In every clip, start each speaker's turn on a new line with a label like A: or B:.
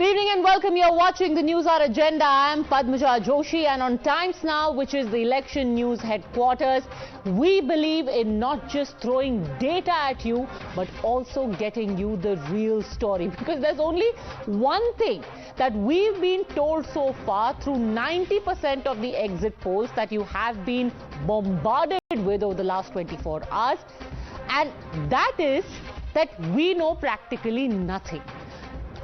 A: evening and welcome. You're watching the Newshour Agenda. I'm Padmaja Joshi, and on Times Now, which is the election news headquarters, we believe in not just throwing data at you, but also getting you the real story. Because there's only one thing that we've been told so far through 90% of the exit polls that you have been bombarded with over the last 24 hours. And that is that we know practically nothing.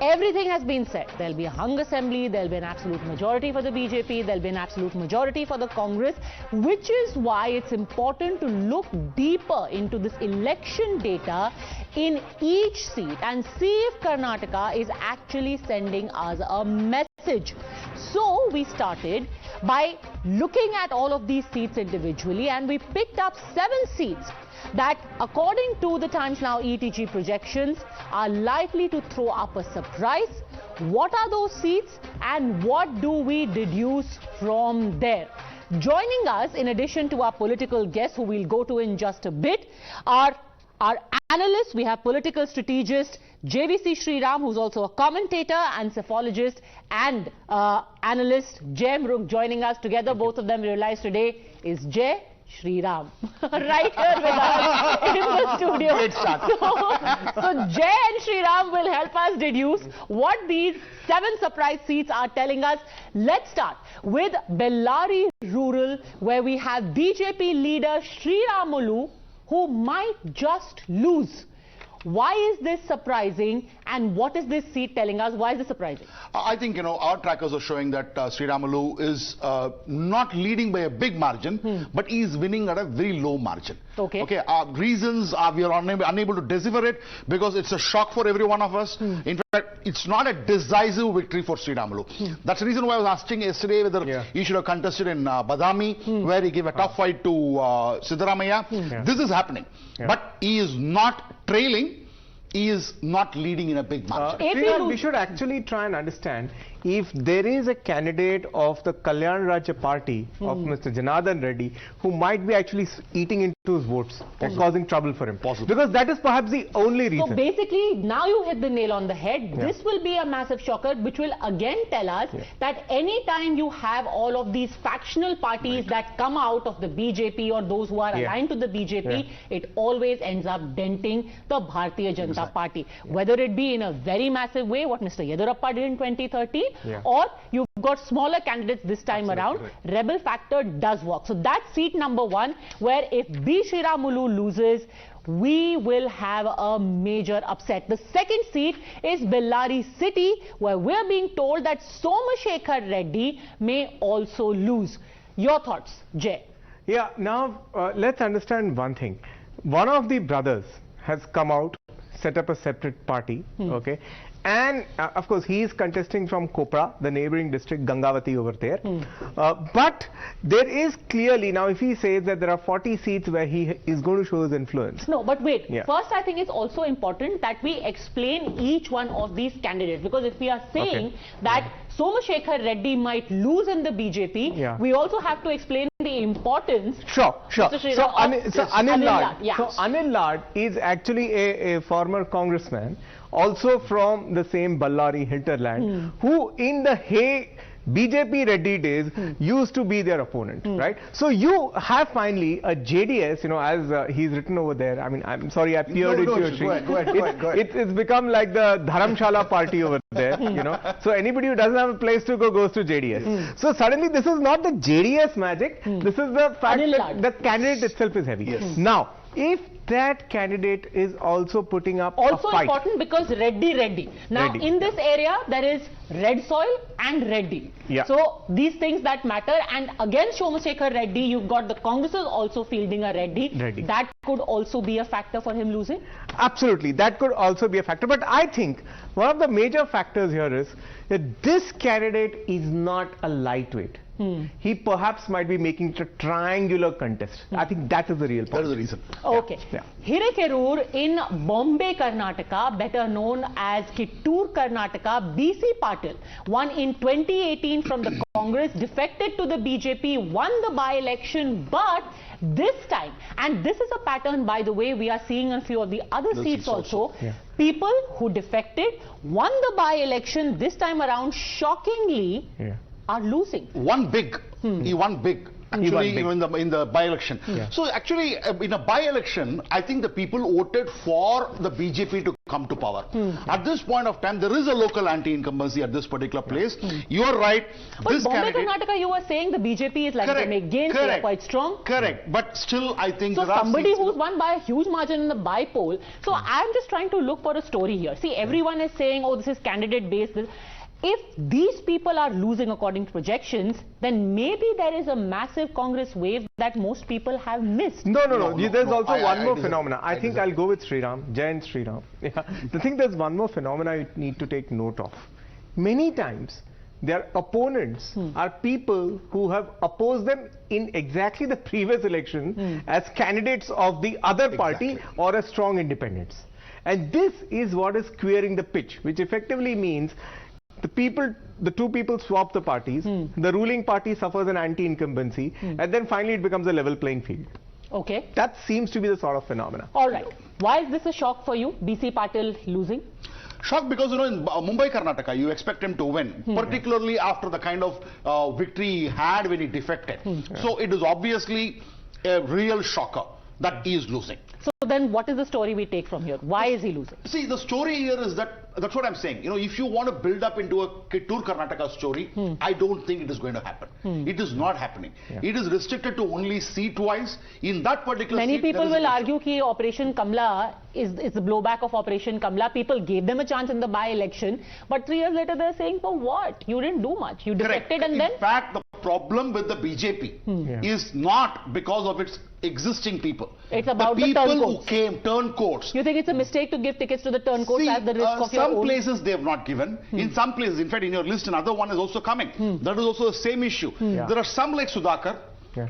A: Everything has been said. There'll be a hung assembly, there'll be an absolute majority for the BJP, there'll be an absolute majority for the Congress, which is why it's important to look deeper into this election data in each seat and see if Karnataka is actually sending us a message. So we started by looking at all of these seats individually, and we picked up 7 seats that, according to the Times Now ETG projections, are likely to throw up a surprise. What are those seats and what do we deduce from there? Joining us, in addition to our political guests, who we'll go to in just a bit, are our analysts. We have political strategist JVC Sriram, who's also a commentator and cephalogist, and analyst Jay Mruk joining us together. Both of them, we realize today, is Jay Sriram right here with us in the studio.
B: Great start.
A: So Jay and Sriram will help us deduce what these 7 surprise seats are telling us. Let's start with Bellary Rural, where we have BJP leader Sriramulu, who might just lose. Why is this surprising, and what is this seat telling us? Why is this surprising?
B: I think, our trackers are showing that Sriramulu is not leading by a big margin, but he is winning at a very low margin.
A: Okay.
B: Our reasons are we are unable to decipher it because it's a shock for every one of us. In fact, it's not a decisive victory for Sriramulu. That's the reason why I was asking yesterday whether he should have contested in Badami, where he gave a tough fight to Siddaramaiah. This is happening. But he is not trailing. He is not leading in a big margin.
C: We should actually try and understand if there is a candidate of the Kalyan Rajya party of Mr. Janardhan Reddy who might be actually eating into his votes and causing trouble for him. Because that is perhaps the only reason.
A: So basically, now you hit the nail on the head. This will be a massive shocker, which will again tell us that any time you have all of these factional parties that come out of the BJP or those who are aligned to the BJP, it always ends up denting the Bharatiya Janata Party. Whether it be in a very massive way, what Mr. Yedurappa did in 2013, or you've got smaller candidates this time around, rebel factor does work. So that's seat number 1, where if B. Sriramulu loses, we will have a major upset. The second seat is Bellary City, where we're being told that Somashekar Reddy may also lose. Your thoughts, Jay?
C: Yeah, now let's understand one thing. One of the brothers has come out, set up a separate party, and of course he is contesting from Kopra, the neighboring district, Gangavati over there. But there is clearly, now if he says that there are 40 seats where he is going to show his influence.
A: No, but wait, first I think it's also important that we explain each one of these candidates, because if we are saying that Somashekar Reddy might lose in the BJP, we also have to explain the importance.
C: Sure. So Anil Lad is actually a former congressman, also from the same Bellary hinterland, who in the BJP Reddy days used to be their opponent, right? So you have finally a JDS, as he's written over there. I mean, I'm sorry, I peered into your street.
B: Go ahead.
C: It's become like the dharamshala party over there, So anybody who doesn't have a place to go goes to JDS. So suddenly this is not the JDS magic. This is the fact that the candidate itself is heavy. Now, if that candidate is also putting up a fight.
A: Important because Reddy. Now in this area there is red soil and Reddy. So these things that matter, and against Somashekar Reddy you've got the Congresses also fielding a Reddy. That could also be a factor for him losing?
C: Absolutely, that could also be a factor. But I think one of the major factors here is that this candidate is not a lightweight. He perhaps might be making it a triangular contest. I think that is the real point.
B: That is the reason.
A: Okay. Hirekerur in Bombay, Karnataka, better known as Kittur, Karnataka, BC Patil won in 2018 from the Congress, defected to the BJP, won the by-election, but This time, and this is a pattern, by the way, we are seeing a few of the other seats also. People who defected, won the by-election this time around, shockingly, are losing.
B: He won big. Actually, in the by-election. So actually, in a by-election, I think the people voted for the BJP to come to power. At this point of time, there is a local anti-incumbency at this particular place. You are right.
A: But this Bombay, Karnataka, you were saying the BJP is likely to make gains. They are quite strong.
B: Correct. But still, I think
A: so. Somebody who's won by a huge margin in the by-poll. So I'm just trying to look for a story here. See, everyone is saying, oh, this is candidate-based. If these people are losing according to projections, then maybe there is a massive Congress wave that most people have missed.
C: No. There's also one more phenomena. I think I'll go with Sriram, Jai and Sriram. The thing, there's one more phenomena you need to take note of. Many times, their opponents are people who have opposed them in exactly the previous election as candidates of the other party or as strong independents. And this is what is queering the pitch, which effectively means the two people swap the parties, the ruling party suffers an anti-incumbency, and then finally it becomes a level playing field.
A: Okay.
C: That seems to be the sort of phenomena.
A: All right. Why is this a shock for you, BC Patil losing?
B: Shock because, in Mumbai, Karnataka, you expect him to win, particularly after the kind of victory he had when he defected. So it is obviously a real shocker that he is losing.
A: So then what is the story we take from here? Why is he losing?
B: See, the story here is that's what I'm saying. If you want to build up into a Kittur Karnataka story, I don't think it is going to happen. It is not happening. It is restricted to only seat-wise. In that particular
A: Many
B: seat,
A: people will argue that Operation Kamla is the blowback of Operation Kamla. People gave them a chance in the by-election, but 3 years later they're saying, for what? You didn't do much. You defected and then...
B: In fact, the problem with the BJP is not because of its existing people.
A: It's about the
B: people
A: turncoats.
B: Who came, turncoats.
A: You think it's a mistake to give tickets to the turncoats at the risk of your own?
B: Some places they have not given. In some places, in fact, in your list, another one is also coming. That is also the same issue. There are some like Sudhakar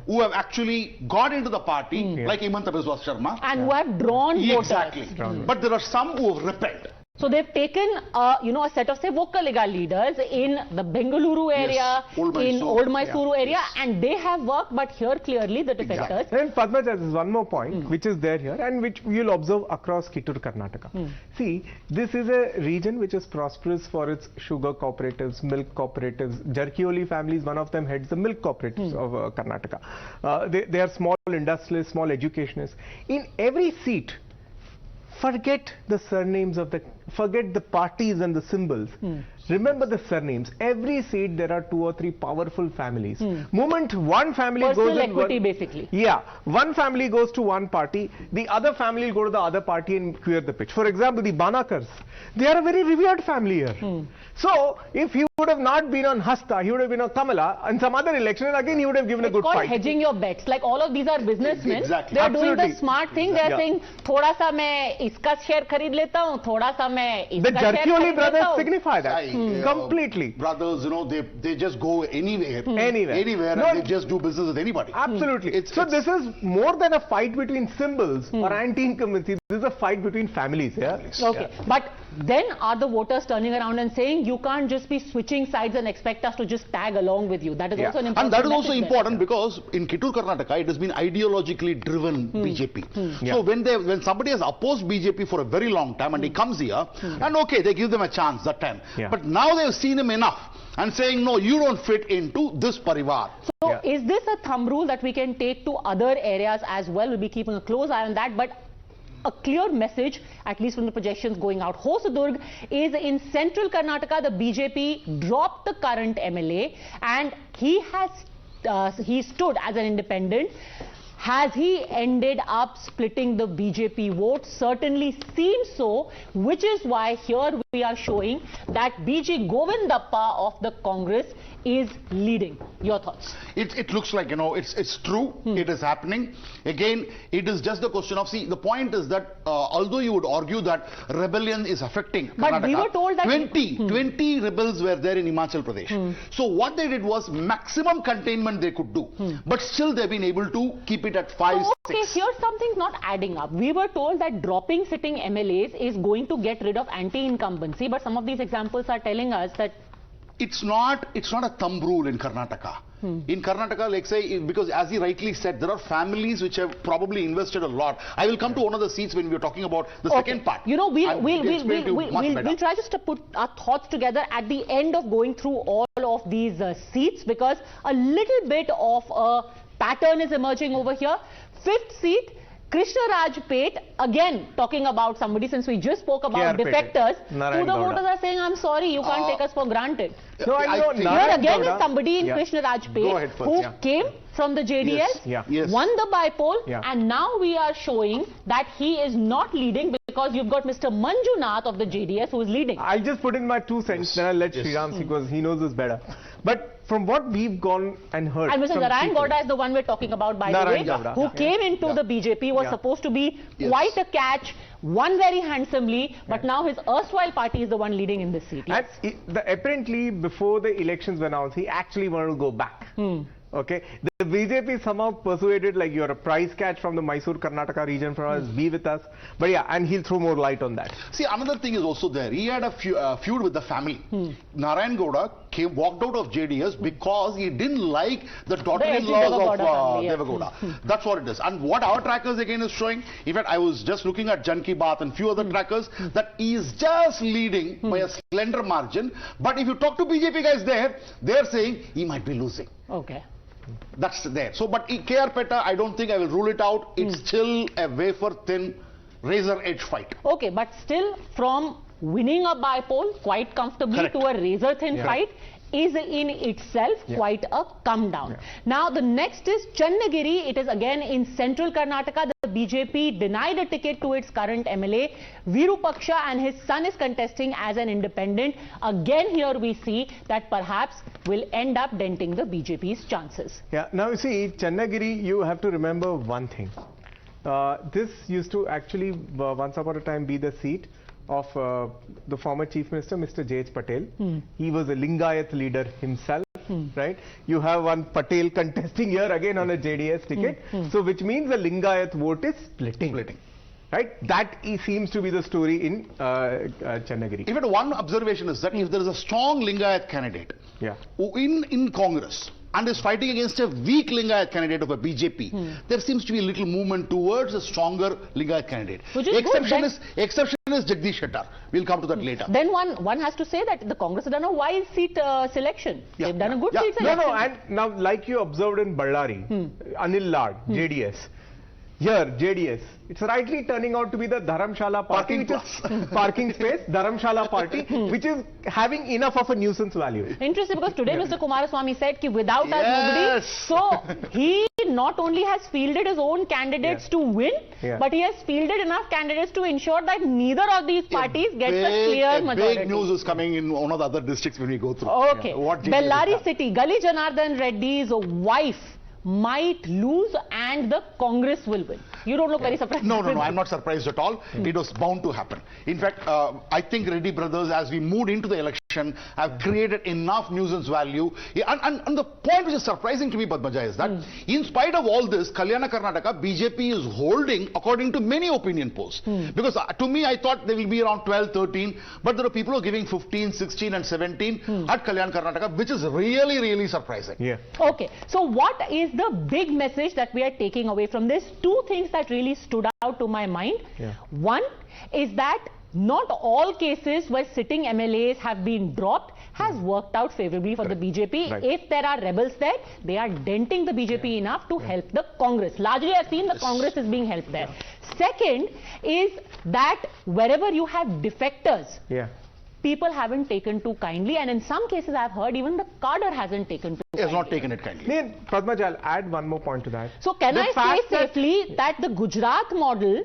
B: who have actually got into the party, like Himanta Biswa Sharma.
A: And who have drawn voters.
B: Exactly. But there are some who have repelled.
A: So they've taken, a set of, say, Vokkaliga leaders in the Bengaluru area, in Old Mysuru area, and they have worked, but here clearly the defectors.
C: And Padmaja, there's one more point, which is there here, and which you'll observe across Kittur Karnataka. See, this is a region which is prosperous for its sugar cooperatives, milk cooperatives. Jarkioli family is one of them, heads the milk cooperatives of Karnataka. They are small industrialists, small educationists. In every seat, forget the surnames forget the parties and the symbols. Remember the surnames. Every seat there are 2 or 3 powerful families. Moment one family
A: personal
C: goes
A: equity basically.
C: Yeah, one family goes to one party, the other family will go to the other party and clear the pitch. For example, the Banakars, they are a very revered family here. So if he would have not been on Hasta, he would have been on Kamala, and some other election, and again he would have given a good fight.
A: It's called hedging your bets. Like all of these are businessmen.
B: Exactly.
A: They are doing the smart thing. They are saying, thoda sa main iska share kharid leta hu, thoda sa main iska
C: the
A: share
C: Jarkioli
A: kharid
C: brothers
A: leta hu.
C: signify that. Completely.
B: Brothers, they just go anywhere.
C: Anywhere.
B: No, and they just do business with anybody.
C: Absolutely. So this is more than a fight between symbols or anti-incumbency. This is a fight between families.
A: Okay. But then are the voters turning around and saying, you can't just be switching sides and expect us to just tag along with you? That is also an important
B: And that is also important because in Kittur Karnataka, it has been ideologically driven BJP. So when somebody has opposed BJP for a very long time and he comes here, and okay, they give them a chance that time. But now they've seen him enough and saying, no, you don't fit into this parivar.
A: So is this a thumb rule that we can take to other areas as well? We'll be keeping a close eye on that. But a clear message, at least from the projections going out. Hosadurg is in central Karnataka. The BJP dropped the current MLA and he stood as an independent. Has he ended up splitting the BJP vote? Certainly seems so, which is why here we are showing that BG Govindappa of the Congress is leading. Your thoughts?
B: It looks like, it's true. It is happening. Again, it is just the question of, see, the point is that although you would argue that rebellion is affecting Karnataka,
A: but we were told that
B: 20 rebels were there in Himachal Pradesh. So what they did was maximum containment they could do. But still they've been able to keep it at 5, 6.
A: Okay, here something's not adding up. We were told that dropping sitting MLAs is going to get rid of anti-incumbency, but some of these examples are telling us that
B: it's not a thumb rule in Karnataka. In Karnataka, like say, because as he rightly said, there are families which have probably invested a lot. I will come to one of the seats when we are talking about the second part.
A: You know, we'll try just to put our thoughts together at the end of going through all of these seats, because a little bit of a pattern is emerging over here. Fifth seat, Krishna Rajpet, again talking about somebody, since we just spoke about defectors, who the voters are saying, I'm sorry, you can't take us for granted.
C: So
A: here again is somebody in Krishna Rajpet who came from the JDS, won the by-poll, and now we are showing that he is not leading, because you've got Mr. Manjunath of the JDS who is leading.
C: I'll just put in my 2 cents, then I'll let Sriram see, because he knows this better. But from what we've gone and heard...
A: And Mr. Narayan Gowda is the one we're talking about, by the way, who came into the BJP, was supposed to be quite a catch, won very handsomely, but now his erstwhile party is the one leading in this seat.
C: And apparently, before the elections were announced, he actually wanted to go back. Okay, the BJP somehow persuaded, like, you're a prize catch from the Mysore Karnataka region for us, be with us. But yeah, and he'll throw more light on that.
B: See, another thing is also there. He had a feud with the family. Narayan Gowda walked out of JDS because he didn't like the daughter-in-laws of Devagowda. That's what it is. And what our trackers again is showing, in fact, I was just looking at Jan Ki Baat and few other trackers, that he is just leading by a slender margin. But if you talk to BJP guys there, they're saying he might be losing.
A: Okay.
B: That's there. So, but KR Petta, I don't think I will rule it out. It's still a wafer-thin, razor-edge fight.
A: Okay, but still, from winning a by-poll quite comfortably to a razor-thin fight is in itself quite a come down. Now, the next is Channagiri. It is again in central Karnataka. The BJP denied a ticket to its current MLA. Virupaksha, and his son is contesting as an independent. Again, here we see that perhaps will end up denting the BJP's chances.
C: Yeah, now you see, Channagiri, you have to remember one thing. This used to actually once upon a time be the seat of the former Chief Minister, Mr. J.H. Patel. He was a Lingayat leader himself, right? You have one Patel contesting here again on a JDS ticket. So which means the Lingayat vote is splitting. Right? That seems to be the story in Channagiri.
B: In fact, one observation is that if there is a strong Lingayat candidate in Congress, and is fighting against a weak Lingayat candidate of a BJP, there seems to be a little movement towards a stronger Lingayat candidate. Exception is Jagdish Shettar. We'll come to that later.
A: Then one has to say that the Congress has done a wise seat selection. They've done a good seat selection.
C: No, and now, like you observed in Bellary, Anil Lad, JDS. Here, JDS, it's rightly turning out to be the Dharamshala party, which is parking space, Dharamshala party, which is having enough of a nuisance value.
A: Interesting, because today Mr. Kumaraswamy said that without us nobody, so he not only has fielded his own candidates to win, but he has fielded enough candidates to ensure that neither of these parties gets a clear majority.
B: Big news is coming in one of the other districts when we go through.
A: Okay, Bellary city, Gali Janardhan Reddy's wife might lose and the Congress will win. You don't look very surprised.
B: No, I'm not surprised at all. It was bound to happen. In fact, I think Reddy brothers, as we moved into the election, have created enough nuisance value. And the point which is surprising to me, Padmaja, is that in spite of all this, Kalyana Karnataka, BJP is holding according to many opinion polls. Because to me, I thought they will be around 12, 13, but there are people who are giving 15, 16 and 17 at Kalyana Karnataka, which is really, really surprising.
A: Okay, so what is the big message that we are taking away from this? Two things that really stood out to my mind. One is that not all cases where sitting MLAs have been dropped has worked out favorably for the BJP. If there are rebels there, they are denting the BJP enough to help the Congress. Largely, I've seen the Congress is being helped there. Second is that wherever you have defectors, people haven't taken to kindly, and in some cases I've heard even the cadre hasn't taken to kindly.
B: Has not taken it kindly.
C: Padmaja, I'll add one more point to that.
A: So can I say safely that the Gujarat model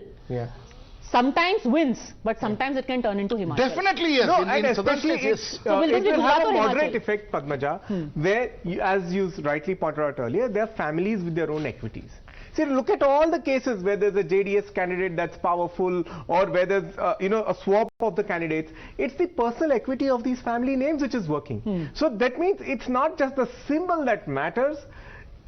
A: sometimes wins, but sometimes it can turn into Himachal?
B: Definitely yes.
C: No, and especially it will have a moderate effect, Padmaja, where, as you rightly pointed out earlier, there are families with their own equities. See, look at all the cases where there's a JDS candidate that's powerful, or where there's a swap of the candidates. It's the personal equity of these family names which is working. So that means it's not just the symbol that matters.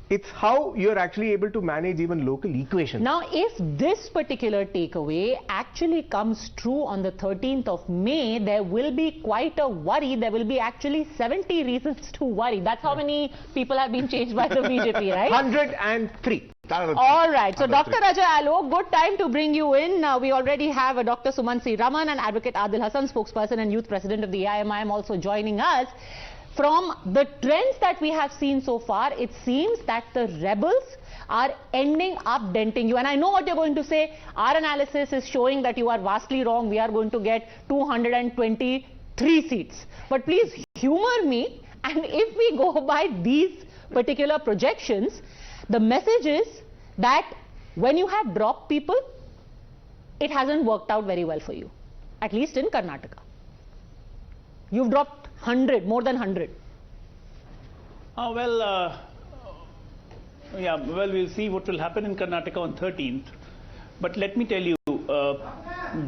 C: It's how you're actually able to manage even local equations.
A: Now, if this particular takeaway actually comes true on the 13th of May, there will be quite a worry. There will be actually 70 reasons to worry. That's how many people have been changed by the BJP, right?
C: 103.
A: All right. So, Dr. Ajay Alok, good time to bring you in. We already have a Dr. Sumansi Raman and Advocate Adil Hassan, spokesperson and youth president of the AIMIM, also joining us. From the trends that we have seen so far, it seems that the rebels are ending up denting you. And I know what you're going to say. Our analysis is showing that you are vastly wrong. We are going to get 223 seats. But please humor me. And if we go by these particular projections, the message is that when you have dropped people, it hasn't worked out very well for you, at least in Karnataka. You've dropped 100, more than 100.
D: We'll see what will happen in Karnataka on 13th. But let me tell you,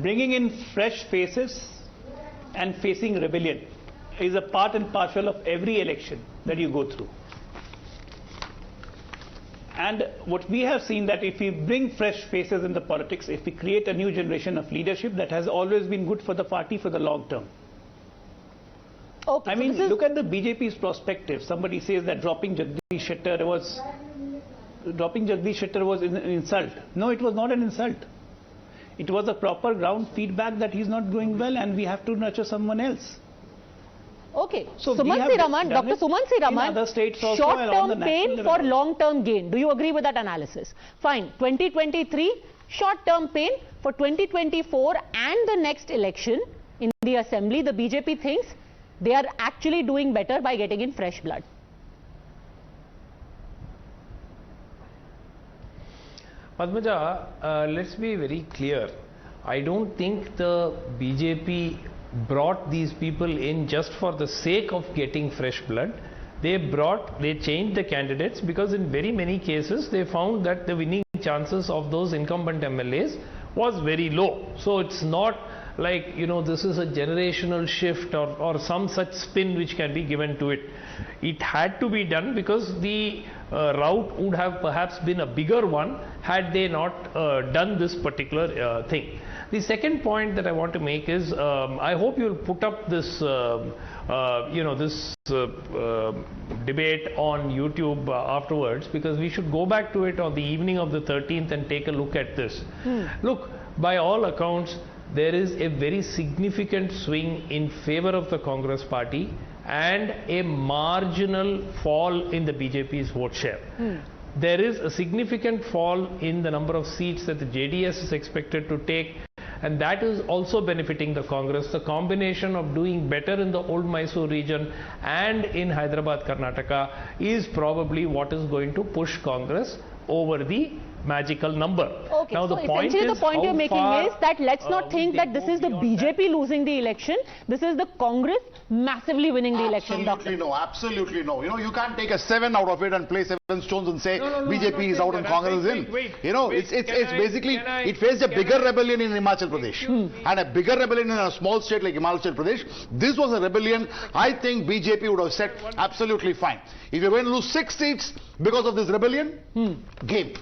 D: bringing in fresh faces and facing rebellion is a part and parcel of every election that you go through. And what we have seen, that if we bring fresh faces in the politics, if we create a new generation of leadership, that has always been good for the party for the long term.
A: Okay,
D: I mean, look at the BJP's perspective. Somebody says that dropping Jagdish Shettar was an insult. No, it was not an insult. It was a proper ground feedback that he's not doing well and we have to nurture someone else.
A: Okay, so Sumansi Raman, Dr. Sumansi Raman, short-term pain for long-term gain. Do you agree with that analysis? Fine, 2023, short-term pain for 2024 and the next election in the Assembly. The BJP thinks they are actually doing better by getting in fresh blood.
E: Padmaja, let's be very clear. I don't think the BJP brought these people in just for the sake of getting fresh blood. They changed the candidates because in very many cases they found that the winning chances of those incumbent MLAs was very low. So it's not like, you know, this is a generational shift or some such spin which can be given to it. It had to be done because the route would have perhaps been a bigger one had they not done this particular thing. The second point that I want to make is, I hope you'll put up this, debate on YouTube afterwards, because we should go back to it on the evening of the 13th and take a look at this. Look, by all accounts, there is a very significant swing in favor of the Congress party and a marginal fall in the BJP's vote share. There is a significant fall in the number of seats that the JDS is expected to take, and that is also benefiting the Congress. The combination of doing better in the old Mysore region and in Hyderabad, Karnataka is probably what is going to push Congress over the magical number.
A: Okay, now, so essentially the point you're making is that let's not think that this is the BJP losing the election. This is the Congress massively winning the election.
B: Absolutely no, absolutely no. You know, you can't take a 7 out of it and play 7 stones and say BJP is out and Congress is in. You know, it's basically, it faced a bigger rebellion in Himachal Pradesh and a bigger rebellion in a small state like Himachal Pradesh. This was a rebellion I think BJP would have said absolutely fine. If you're going to lose 6 seats because of this rebellion, game.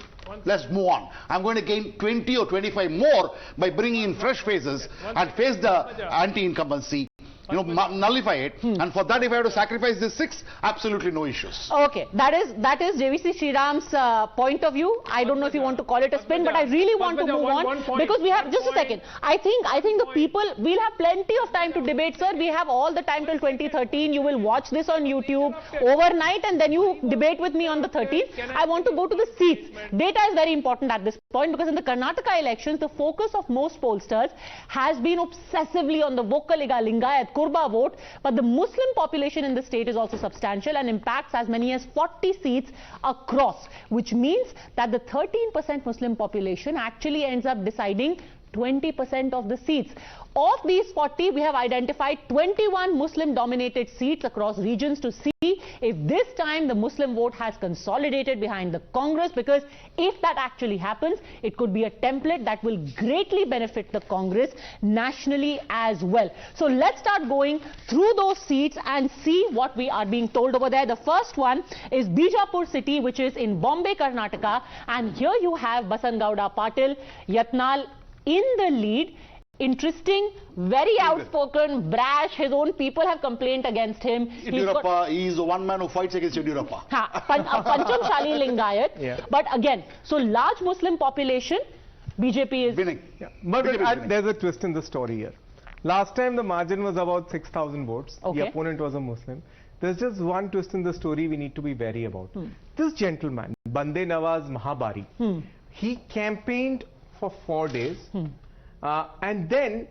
B: Let's move on. I'm going to gain 20 or 25 more by bringing in fresh faces and face the anti-incumbency. You know, nullify it, and for that if I have to sacrifice this 6, absolutely no issues.
A: Okay, that is JVC Sriram's point of view. I don't know if you want to call it a spin, but I really want to move on because we have just a second. I think the people will have plenty of time to debate, sir. We have all the time till 2013. You will watch this on YouTube overnight, and then you debate with me on the 13th. I want to go to the seats. Data is very important at this point because in the Karnataka elections, the focus of most pollsters has been obsessively on the Vokkaliga Lingayat Kurba vote, but the Muslim population in the state is also substantial and impacts as many as 40 seats across, which means that the 13% Muslim population actually ends up deciding 20% of the seats. Of these 40, we have identified 21 Muslim-dominated seats across regions to see if this time the Muslim vote has consolidated behind the Congress, because if that actually happens, it could be a template that will greatly benefit the Congress nationally as well. So let's start going through those seats and see what we are being told over there. The first one is Bijapur city, which is in Bombay, Karnataka, and here you have Basangauda Patil, Yatnal in the lead. Interesting, very outspoken, brash. His own people have complained against him.
B: Yediyurappa, he is the one man who fights against Yediyurappa.
A: Pancham Shali Lingayat.
C: Yeah.
A: But again, so large Muslim population, BJP is
B: winning.
C: Yeah. But there's a twist in the story here. Last time the margin was about 6,000 votes.
A: Okay.
C: The opponent was a Muslim. There's just one twist in the story we need to be wary about. This gentleman, Bande Nawaz Mahabari, he campaigned for 4 days. And then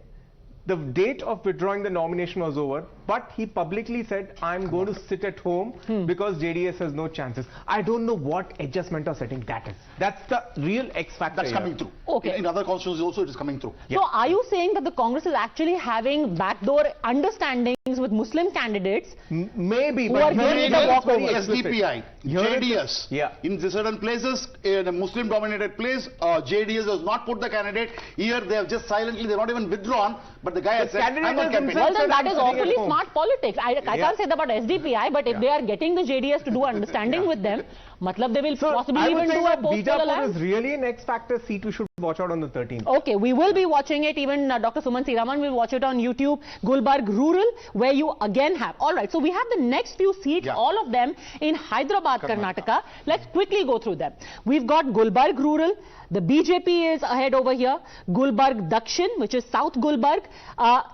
C: the date of withdrawing the nomination was over, but he publicly said, I'm going to sit at home because JDS has no chances. I don't know what adjustment or setting that is. That's the real X factor.
B: That's coming through.
A: Okay.
B: In other constituencies also it is coming through.
A: So are you saying that the Congress is actually having backdoor understandings with Muslim candidates?
C: Maybe,
A: Who are
C: but
A: getting the walkover?
B: SDPI, JDS.
C: Yeah.
B: In certain places, in a Muslim-dominated place, JDS does not put the candidate. Here they have just silently, they're not even withdrawn, but the guy has said, I'm not campaigning.
A: Well, then that is awfully smart politics. I can't say that about SDPI, but if they are getting the JDS to do understanding with them, matlab they will possibly even do a postal alliance.
C: Bijapur is really an X factor seat we should watch out on the 13th.
A: Okay, we will be watching it. Even Dr. Suman Siraman will watch it on YouTube. Gulbarg Rural, where you again have. All right, so we have the next few seats, all of them in Hyderabad, Karnataka. Let's quickly go through them. We've got Gulbarg Rural. The BJP is ahead over here. Gulbarg Dakshin, which is South Gulbarg.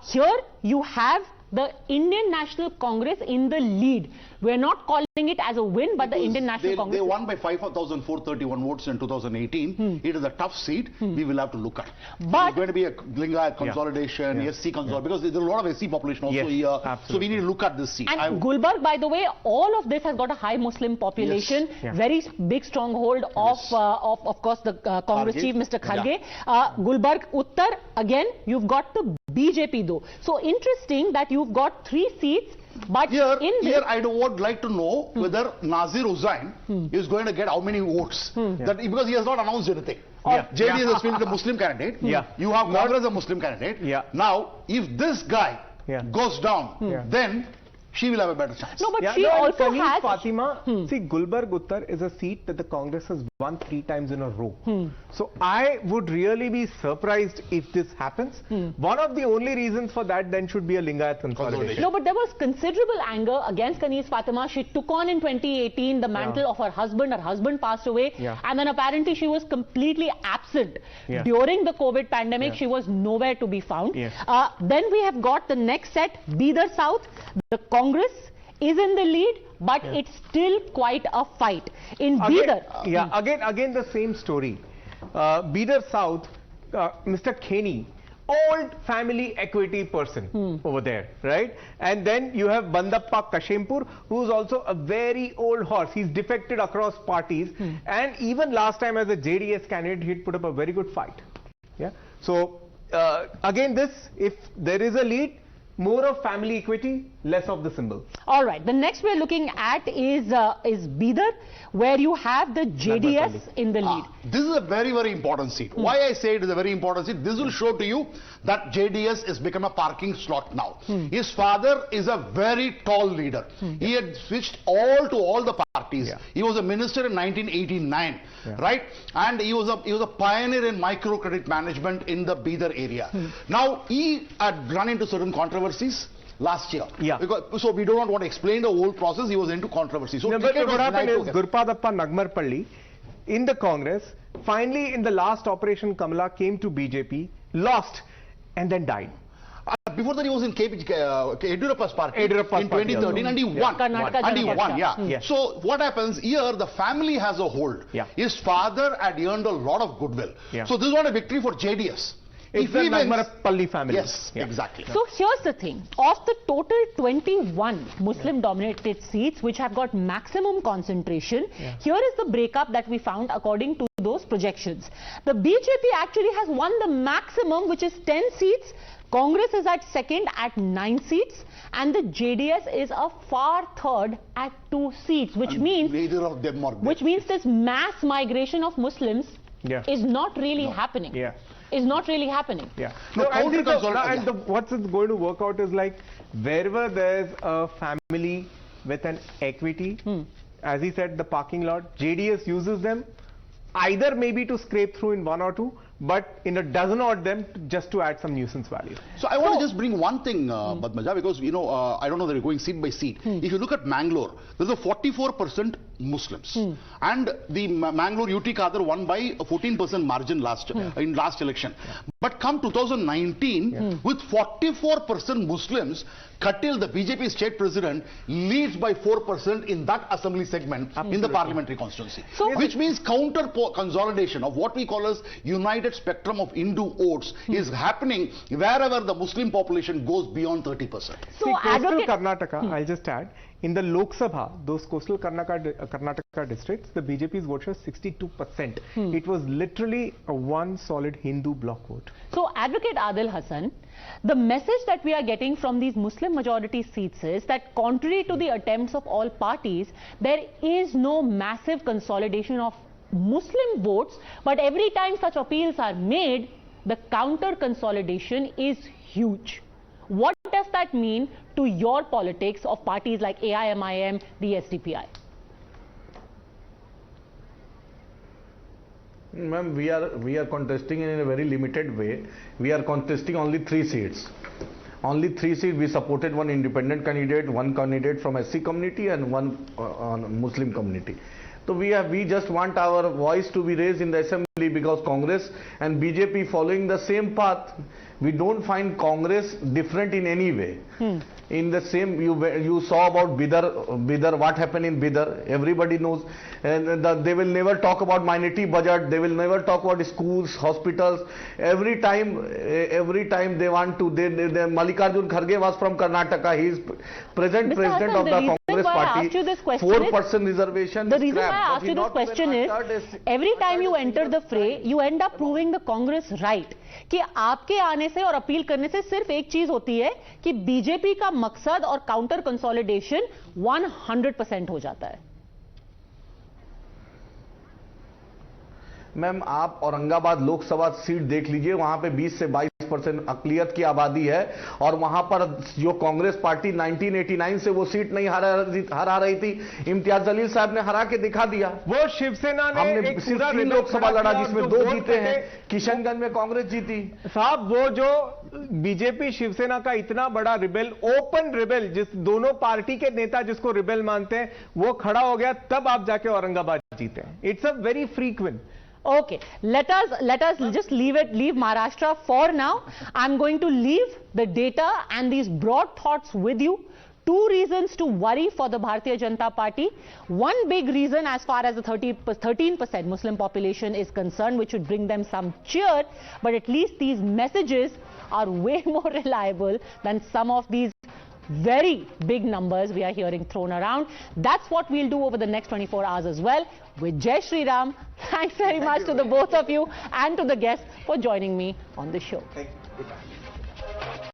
A: Here you have the Indian National Congress in the lead. We're not calling it as a win, but the Indian National Congress.
B: They won by 5,431 votes in 2018. It is a tough seat. We will have to look at.
A: But
B: it's going to be a Lingayat consolidation, SC consolidation, because there's a lot of SC population also here.
C: Absolutely.
B: So we need to look at this seat.
A: And Gulbarg, by the way, all of this has got a high Muslim population. Very big stronghold of course, the Congress chief, Mr. Kharge. Gulbarg Uttar, again, you've got the BJP though. So interesting that you've got 3 seats. But
B: here I would like to know whether Nazir Hussain is going to get how many votes. Because he has not announced anything. JDS has been the Muslim candidate. You have Congress as a Muslim candidate. Now, if this guy goes down, then she will have a better chance.
A: No, but she also has...
C: Fatima, see, Gulbarg Uttar is a seat that the Congress has won 3 times in a row. So I would really be surprised if this happens. One of the only reasons for that then should be a Lingayat consolidation.
A: No, but there was considerable anger against Kanis Fatima. She took on in 2018 the mantle of her husband. Her husband passed away. And then apparently she was completely absent. During the COVID pandemic, she was nowhere to be found. Then we have got the next set, Bidar South. The Congress is in the lead, but it's still quite a fight. In Bidar...
C: Again the same story. Bidar South, Mr. Khenny, old family equity person over there, right? And then you have Bandappa Kashempur, who's also a very old horse. He's defected across parties. And even last time as a JDS candidate, he'd put up a very good fight. So, again if there is a lead, more of family equity, less of the symbol.
A: All right. The next we're looking at is Bidar, where you have the JDS in the lead.
B: This is a very, very important seat. Why I say it is a very important seat? This will show to you that JDS has become a parking slot now. His father is a very tall leader. He had switched all the parties. He was a minister in 1989, right? And he was a pioneer in microcredit management in the Bidar area. Now he had run into certain controversies last year. So we do not want to explain the whole process. He was into controversy. So
C: but what happened is Gurpadappa Nagmarpalli in the Congress, finally in the last Operation Kamala came to BJP, lost and then died.
B: Before that he was in Yediyurappa's party in 2013 and he won. And he won, So what happens here, the family has a hold. His father had earned a lot of goodwill. So this is not a victory for JDS.
C: It's the Nagmarapalli family.
B: Yes, exactly.
A: So here's the thing. Of the total 21 Muslim-dominated seats which have got maximum concentration, here is the breakup that we found according to those projections. The BJP actually has won the maximum, which is 10 seats. Congress is at second at 9 seats. And the JDS is a far third at 2 seats, which means
B: neither of them are there.
A: Which means this mass migration of Muslims is not really happening. Is not really happening.
C: What's going to work out is like wherever there's a family with an equity, as he said, the parking lot, JDS uses them either maybe to scrape through in 1 or 2, but in a dozen of them just to add some nuisance value.
B: So I want to just bring one thing, Padmaja, because I don't know that you're going seat by seat. If you look at Mangalore, there's a 44% Muslims, and the Mangalore UT Kadar won by a 14% margin in last election. But come 2019, with 44% Muslims, Katil, the BJP state president, leads by 4% in that assembly segment in the parliamentary constituency, which means counter-consolidation of what we call as united spectrum of Hindu votes is happening wherever the Muslim population goes beyond 30%.
C: So coastal Karnataka, I'll just add, in the Lok Sabha, those coastal Karnataka districts, the BJP's vote share 62%. It was literally a one solid Hindu bloc vote.
A: So, Advocate Adil Hassan, the message that we are getting from these Muslim majority seats is that contrary to the attempts of all parties, there is no massive consolidation of Muslim votes, but every time such appeals are made, the counter-consolidation is huge. What does that mean to your politics of parties like AIMIM, the SDPI?
F: Ma'am, we are contesting in a very limited way. We are contesting only 3 seats. Only 3 seats. We supported one independent candidate, one candidate from SC community, and one Muslim community. So we just want our voice to be raised in the assembly, because Congress and BJP following the same path. We don't find Congress different in any way. In the same, you saw about Bidar, what happened in Bidar, everybody knows. And they will never talk about minority budget, they will never talk about schools, hospitals. Every time they want to, Mallikarjun Kharge was from Karnataka, he is president of the Congress party, 4% reservation.
A: The reason why I asked you this question is, every time you enter the fray, you end up proving the Congress right. कि आपके आने से और appeal करने से सिर्फ एक चीज होती है कि बीजेपी का मकसद और काउंटर कंसोलिडेशन 100% हो जाता है.
F: मैम, आप औरंगाबाद लोकसभा सीट देख लीजिए, वहां पे 20 से 22% अकलियत की आबादी है, और वहां पर जो कांग्रेस पार्टी 1989 से वो सीट नहीं हरा रही थी, इम्तियाज जलील साहब ने हरा के दिखा दिया. वो शिवसेना ने हमने सीधा लोकसभा लड़ा जिसमें 2 जीते हैं, किशनगंज में कांग्रेस जीती.
C: साहब, वो जो बीजेपी शिवसेना का इतना बड़ा रिबेल, ओपन रिबेल, जिस दोनों पार्टी के नेता जिसको रिबेल मानते हैं, वो खड़ा हो गया, तब आप जाके औरंगाबाद जीते हैं. It's a very frequent.
A: Okay, let us just leave Maharashtra for now. I'm going to leave the data and these broad thoughts with you. 2 reasons to worry for the Bharatiya Janata Party. One big reason as far as the 13% Muslim population is concerned, which would bring them some cheer, but at least these messages are way more reliable than some of these very big numbers we are hearing thrown around. That's what we'll do over the next 24 hours as well. With Jai Shri Ram, thanks very much to the both of you and to the guests for joining me on the show.
C: Thank you.